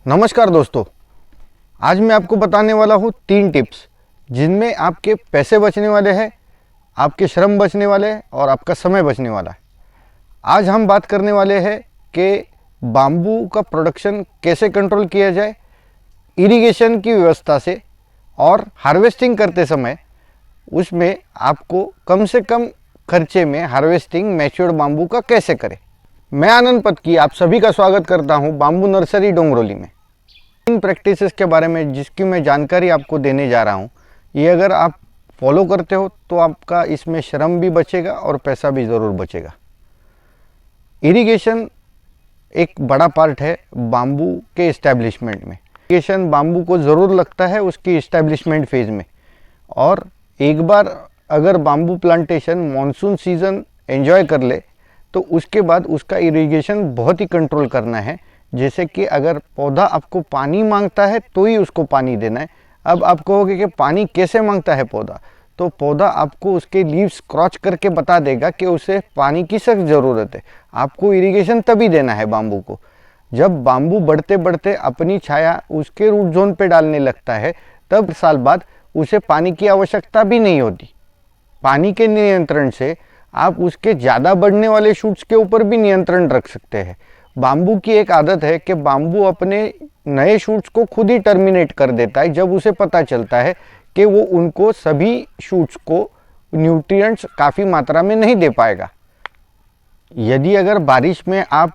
नमस्कार दोस्तों, आज मैं आपको बताने वाला हूँ 3 टिप्स जिनमें आपके पैसे बचने वाले हैं, आपके श्रम बचने वाले हैं और आपका समय बचने वाला है। आज हम बात करने वाले हैं कि बाम्बू का प्रोडक्शन कैसे कंट्रोल किया जाए इरिगेशन की व्यवस्था से, और हार्वेस्टिंग करते समय उसमें आपको कम से कम खर्चे में हार्वेस्टिंग मैच्योर्ड बाम्बू का कैसे करें। मैं आनंद पत्की आप सभी का स्वागत करता हूं बाम्बू नर्सरी डोंगरोली में। इन प्रैक्टिसेस के बारे में जिसकी मैं जानकारी आपको देने जा रहा हूं, ये अगर आप फॉलो करते हो तो आपका इसमें श्रम भी बचेगा और पैसा भी ज़रूर बचेगा। इरिगेशन एक बड़ा पार्ट है बाम्बू के इस्टेब्लिशमेंट में। इरिगेशन बाम्बू को ज़रूर लगता है उसकी इस्टेब्लिशमेंट फेज़ में, और एक बार अगर bamboo plantation monsoon season enjoy कर ले तो उसके बाद उसका इरिगेशन बहुत ही कंट्रोल करना है। जैसे कि अगर पौधा आपको पानी मांगता है तो ही उसको पानी देना है। अब आप कहोगे कि पानी कैसे मांगता है पौधा, तो पौधा आपको उसके लीव्स क्रॉच करके बता देगा कि उसे पानी की सख्त ज़रूरत है। आपको इरिगेशन तभी देना है बाम्बू को जब बाम्बू बढ़ते बढ़ते अपनी छाया उसके रूट जोन पे डालने लगता है, तब साल बाद उसे पानी की आवश्यकता भी नहीं होती। पानी के नियंत्रण से आप उसके ज़्यादा बढ़ने वाले शूट्स के ऊपर भी नियंत्रण रख सकते हैं। बाम्बू की एक आदत है कि बाम्बू अपने नए शूट्स को खुद ही टर्मिनेट कर देता है जब उसे पता चलता है कि वो उनको सभी शूट्स को न्यूट्रिएंट्स काफ़ी मात्रा में नहीं दे पाएगा। यदि अगर बारिश में आप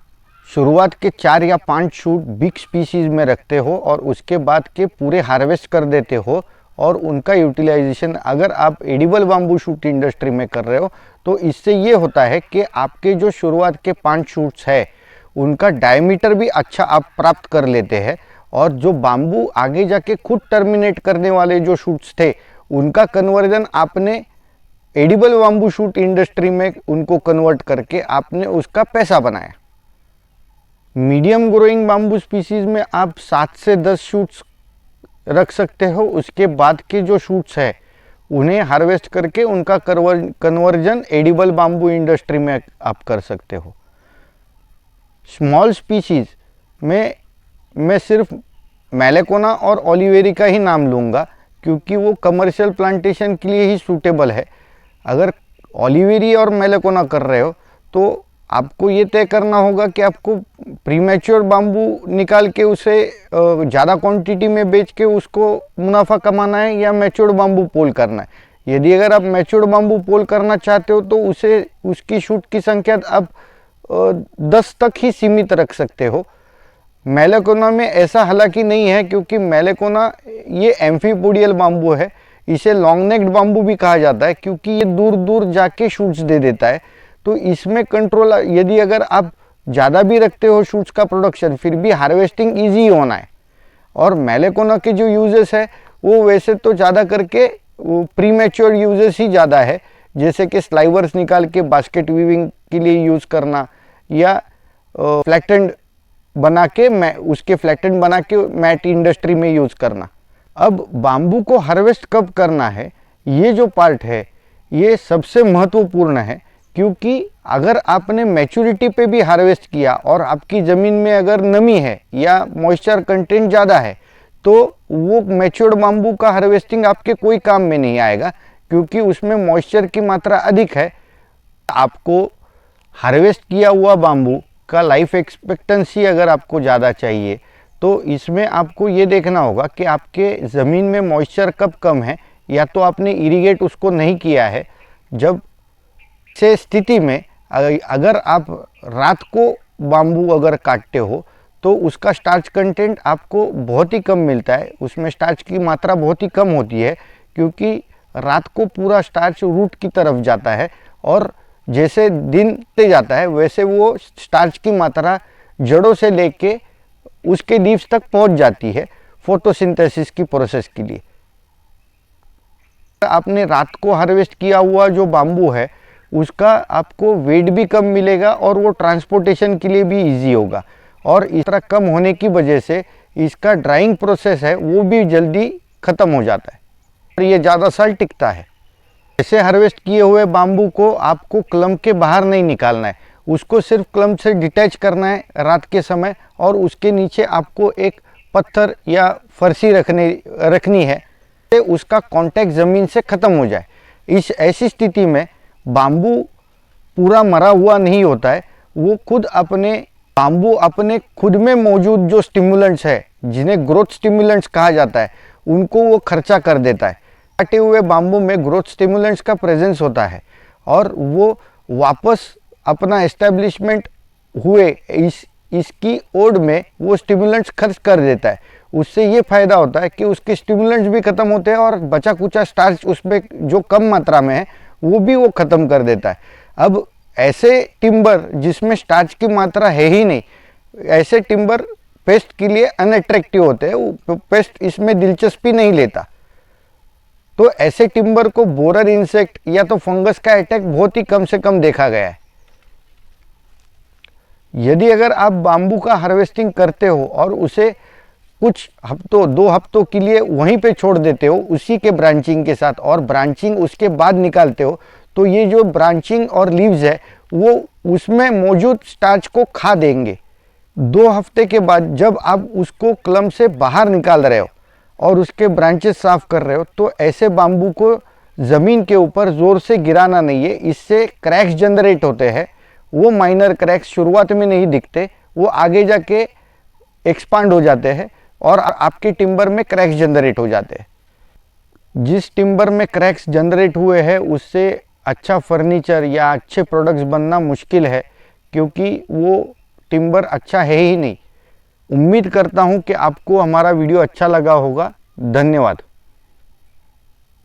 शुरुआत के 4 या 5 शूट बिग स्पीसीज में रखते हो और उसके बाद के पूरे हार्वेस्ट कर देते हो और उनका यूटिलाइजेशन अगर आप एडिबल बाम्बू शूट इंडस्ट्री में कर रहे हो, तो इससे ये होता है कि आपके जो शुरुआत के 5 शूट्स है उनका डायमीटर भी अच्छा आप प्राप्त कर लेते हैं, और जो बाम्बू आगे जाके खुद टर्मिनेट करने वाले जो शूट्स थे उनका कन्वर्जन आपने एडिबल बाम्बू शूट इंडस्ट्री में उनको कन्वर्ट करके आपने उसका पैसा बनाया। मीडियम ग्रोइंग बाम्बू स्पीसीज में आप 7 से 10 शूट्स रख सकते हो। उसके बाद के जो शूट्स है उन्हें हार्वेस्ट करके उनका कन्वर्जन एडिबल बाम्बू इंडस्ट्री में आप कर सकते हो। स्मॉल स्पीशीज में मैं सिर्फ मैलेकोना और ओलिवेरी का ही नाम लूँगा क्योंकि वो कमर्शियल प्लांटेशन के लिए ही सूटेबल है। अगर ओलिवेरी और मैलेकोना कर रहे हो तो आपको ये तय करना होगा कि आपको प्रीमैच्योर बाम्बू निकाल के उसे ज़्यादा क्वांटिटी में बेच के उसको मुनाफा कमाना है या मैच्योर्ड बाम्बू पोल करना है। यदि अगर आप मैच्योर्ड बाम्बू पोल करना चाहते हो तो उसे उसकी शूट की संख्या आप 10 तक ही सीमित रख सकते हो। मैलेकोना में ऐसा हालांकि नहीं है क्योंकि मैलेकोना ये एम्फीपोडियल बाम्बू है। इसे लॉन्ग नेक्ड बाम्बू भी कहा जाता है क्योंकि ये दूर दूर जाके शूट्स दे देता है। तो इसमें कंट्रोल, यदि अगर आप ज़्यादा भी रखते हो शूट्स का प्रोडक्शन, फिर भी हार्वेस्टिंग ईजी होना है। और मैलेकोना के जो यूजेस है वो वैसे तो ज़्यादा करके प्री मैच्योर यूजेस ही ज़्यादा है, जैसे कि स्लाइवर्स निकाल के बास्केट वीविंग के लिए यूज़ करना या फ्लैटेंड बना के उसके फ्लैटेंड बना के मैट इंडस्ट्री में यूज़ करना। अब बाम्बू को हार्वेस्ट कब करना है, ये जो पार्ट है ये सबसे महत्वपूर्ण है, क्योंकि अगर आपने मैच्योरिटी पे भी हार्वेस्ट किया और आपकी ज़मीन में अगर नमी है या मॉइस्चर कंटेंट ज़्यादा है तो वो मैच्योर्ड बाम्बू का हार्वेस्टिंग आपके कोई काम में नहीं आएगा क्योंकि उसमें मॉइस्चर की मात्रा अधिक है। आपको हार्वेस्ट किया हुआ बाम्बू का लाइफ एक्सपेक्टेंसी अगर आपको ज़्यादा चाहिए तो इसमें आपको ये देखना होगा कि आपके ज़मीन में मॉइस्चर कब कम है, या तो आपने इरिगेट उसको नहीं किया है। जब से स्थिति में अगर आप रात को बाम्बू अगर काटते हो तो उसका स्टार्च कंटेंट आपको बहुत ही कम मिलता है, उसमें स्टार्च की मात्रा बहुत ही कम होती है क्योंकि रात को पूरा स्टार्च रूट की तरफ जाता है और जैसे दिन ते जाता है वैसे वो स्टार्च की मात्रा जड़ों से लेके उसके लीव्स तक पहुंच जाती है फोटोसिंथेसिस की प्रोसेस के लिए। आपने रात को हार्वेस्ट किया हुआ जो बाम्बू है उसका आपको वेट भी कम मिलेगा और वो ट्रांसपोर्टेशन के लिए भी इजी होगा, और इस तरह कम होने की वजह से इसका ड्राइंग प्रोसेस है वो भी जल्दी ख़त्म हो जाता है और ये ज़्यादा साल टिकता है। ऐसे हार्वेस्ट किए हुए बाम्बू को आपको क्लम्प के बाहर नहीं निकालना है, उसको सिर्फ क्लम्प से डिटैच करना है रात के समय, और उसके नीचे आपको एक पत्थर या फर्शी रखनी है तो उसका कांटेक्ट ज़मीन से ख़त्म हो जाए। इस ऐसी स्थिति में बाम्बू पूरा मरा हुआ नहीं होता है, वो बाम्बू अपने खुद में मौजूद जो स्टिमुलेंट्स है, जिन्हें ग्रोथ स्टिमुलेंट्स कहा जाता है, उनको वो खर्चा कर देता है। काटे हुए बाम्बू में ग्रोथ स्टिमुलेंट्स का प्रेजेंस होता है और वो वापस अपना एस्टेब्लिशमेंट हुए इसकी ओर में वो स्टिमुलेंट्स खर्च कर देता है। उससे ये फ़ायदा होता है कि उसके स्टिमुलेंट्स भी ख़त्म होते हैं और बचा कुचा स्टार्च उसमें जो कम मात्रा में है वो भी वो ख़त्म कर देता है। अब ऐसे टिम्बर जिसमें स्टार्च की मात्रा है ही नहीं, ऐसे टिम्बर पेस्ट के लिए अनअट्रैक्टिव होते हैं, पेस्ट इसमें दिलचस्पी नहीं लेता। तो ऐसे टिम्बर को बोरर इंसेक्ट या तो फंगस का अटैक बहुत ही कम से कम देखा गया है। यदि अगर आप बाम्बू का हार्वेस्टिंग करते हो और उसे कुछ हफ्तों 2 हफ्तों के लिए वहीं पे छोड़ देते हो उसी के ब्रांचिंग के साथ, और ब्रांचिंग उसके बाद निकालते हो, तो ये जो ब्रांचिंग और लीव्स है वो उसमें मौजूद स्टार्च को खा देंगे। 2 हफ्ते के बाद जब आप उसको क्लम से बाहर निकाल रहे हो और उसके ब्रांचेस साफ कर रहे हो, तो ऐसे बाम्बू को ज़मीन के ऊपर ज़ोर से गिराना नहीं है। इससे क्रैक्स जनरेट होते हैं। वो माइनर क्रैक्स शुरुआत में नहीं दिखते, वो आगे जाके एक्सपांड हो जाते हैं और आपके टिम्बर में क्रैक्स जनरेट हो जाते हैं। जिस टिम्बर में क्रैक्स जनरेट हुए हैं उससे अच्छा फर्नीचर या अच्छे प्रोडक्ट्स बनना मुश्किल है, क्योंकि वो टिम्बर अच्छा है ही नहीं। उम्मीद करता हूँ कि आपको हमारा वीडियो अच्छा लगा होगा। धन्यवाद।